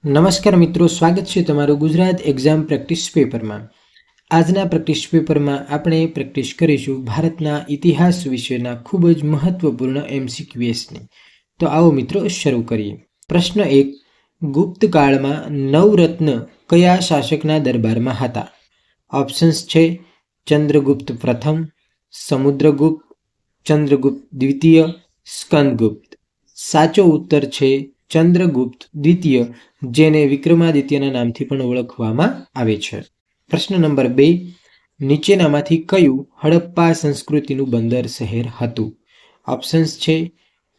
નમસ્કાર મિત્રો, સ્વાગત છે તમારું ગુજરાત એક્ઝામ પ્રેક્ટિસ પેપરમાં। આજના પ્રેક્ટિસ પેપરમાં આપણે પ્રેક્ટિસ કરીશું ભારતના ઇતિહાસ વિશેના ખૂબ જ મહત્વપૂર્ણ MCQSની। તો આવો મિત્રો શરૂ કરીએ। પ્રશ્ન 1, ગુપ્ત કાળમાં નવરત્ન કયા શાસકના દરબારમાં હતા? ઓપ્શન્સ છે ચંદ્રગુપ્ત પ્રથમ, સમુદ્રગુપ્ત, ચંદ્રગુપ્ત દ્વિતીય, સ્કંદગુપ્ત। સાચો ઉત્તર છે ચંદ્રગુપ્ત દ્વિતીય, જેને વિક્રમાદિત્યના નામથી પણ ઓળખવામાં આવે છે। પ્રશ્ન નંબર 2, નીચેનામાંથી કયું હડપ્પા સંસ્કૃતિનું બંદર શહેર હતું? ઓપ્શન્સ છે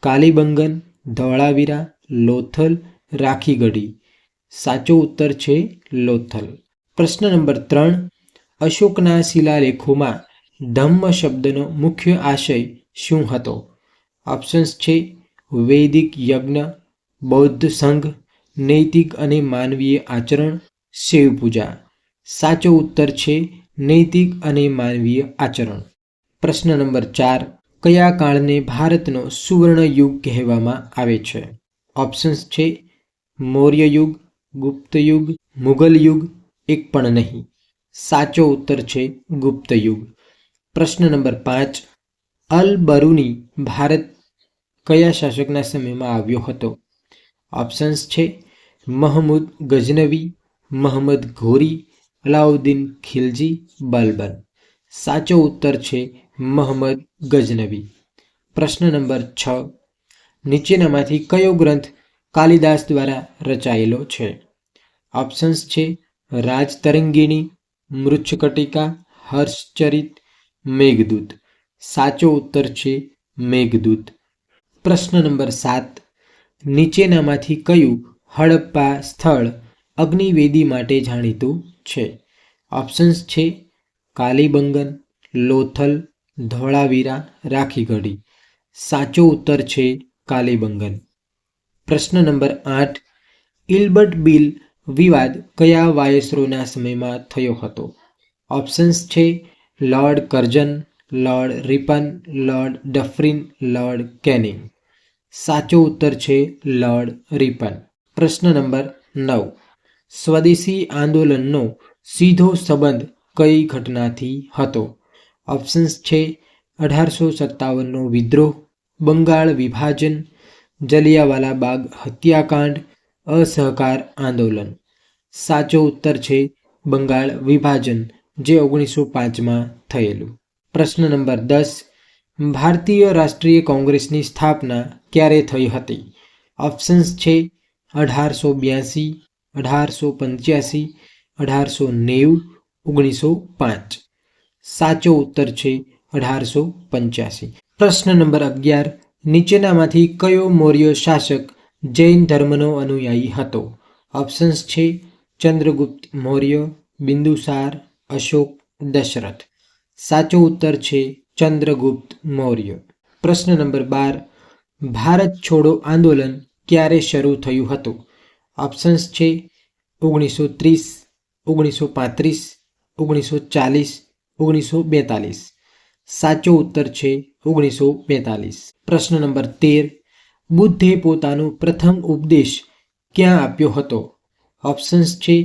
કાલીબંગન, ધોળાવીરા, લોથલ, રાખીગઢી। સાચો ઉત્તર છે લોથલ। પ્રશ્ન નંબર 3, અશોકના શિલાલેખોમાં ધમ્મ શબ્દનો મુખ્ય આશય શું હતો? ઓપ્શન્સ છે વૈદિક યજ્ઞ, બૌદ્ધ સંઘ, નૈતિક અને માનવીય આચરણ, શિવ પૂજા। સાચો ઉત્તર છે નૈતિક અને માનવીય આચરણ। પ્રશ્ન નંબર 4, કયા કાળને ભારતનો સુવર્ણ યુગ કહેવામાં આવે છે? ઓપ્શન્સ છે મૌર્ય યુગ, ગુપ્ત યુગ, મુગલ યુગ, એક પણ નહીં। સાચો ઉત્તર છે ગુપ્ત યુગ। પ્રશ્ન નંબર 5, અલ બરૂની ભારત કયા શાસકના સમયમાં આવ્યો હતો? ઓપ્શન્સ છે મહમૂદ ગઝનવી, મહમદ ઘોરી, અલાઉદ્દીન ખિલજી, બલબન। સાચો ઉત્તર છે મહમદ ગઝનવી। પ્રશ્ન નંબર 6, નીચેનામાંથી કયો ગ્રંથ કાલિદાસ દ્વારા રચાયેલો છે? ઓપ્શન્સ છે રાજતરંગિણી, મૃચ્છકટિકા, હર્ષચરિત, મેઘદૂત। સાચો ઉત્તર છે મેઘદૂત। પ્રશ્ન નંબર 7, નીચેનામાંથી કયું હડપ્પા સ્થળ અગ્નિવેદી માટે જાણીતું છે? ઓપ્શન્સ છે કાલીબંગન, લોથલ, ધોળાવીરા, રાખીગઢી। સાચો ઉત્તર છે કાલીબંગન। પ્રશ્ન નંબર 8, ઇલ્બર્ટ બિલ વિવાદ કયા વાયસરોયના સમયમાં થયો હતો? ઓપ્શન્સ છે Lord Curzon, Lord Ripon, Lord Dufferin, Lord Canning. સાચો ઉત્તર છે લોર્ડ રિપન। પ્રશ્ન નંબર 9, સ્વદેશી આંદોલનનો સીધો સંબંધ કઈ ઘટનાથી હતો? ઓપ્શન્સ છે 1857નો વિદ્રોહ, બંગાળ વિભાજન, જલિયાવાલા બાગ હત્યાકાંડ, અસહકાર આંદોલન। સાચો ઉત્તર છે બંગાળ વિભાજન, જે 1905માં થયેલું। પ્રશ્ન નંબર 10, ભારતીય રાષ્ટ્રીય કોંગ્રેસની સ્થાપના ક્યારે થઈ હતી? ઓપ્શન્સ છે 1882, 1885, 1890, 1905। સાચો ઉત્તર છે 1885। પ્રશ્ન નંબર 11, નીચેનામાંથી કયો મૌર્ય શાસક જૈન ધર્મનો અનુયાયી હતો? ઓપ્શન્સ છે ચંદ્રગુપ્ત મૌર્ય, બિંદુસાર, અશોક, દશરથ। સાચો ઉત્તર છે ચંદ્રગુપ્ત મૌર્ય। પ્રશ્ન નંબર 12, ભારત છોડો આંદોલન ક્યારે શરૂ થયું હતું? ઓપ્શન્સ છે 1930, 1935, 1940, 1942। સાચો ઉત્તર છે 1942। પ્રશ્ન નંબર 13, બુદ્ધે પોતાનો પ્રથમ ઉપદેશ ક્યાં આપ્યો હતો? ઓપ્શન્સ છે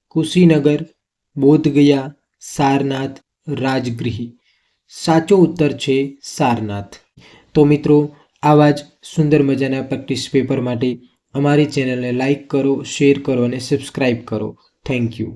કુશીનગર, બોધગયા, સારનાથ, રાજગૃહ। સાચો ઉત્તર છે સારનાથ। તો મિત્રો, આવા જ સુંદર મજાના પ્રેક્ટિસ પેપર માટે અમારી ચેનલને લાઇક કરો, શેર કરો અને સબસ્ક્રાઈબ કરો। Thank you.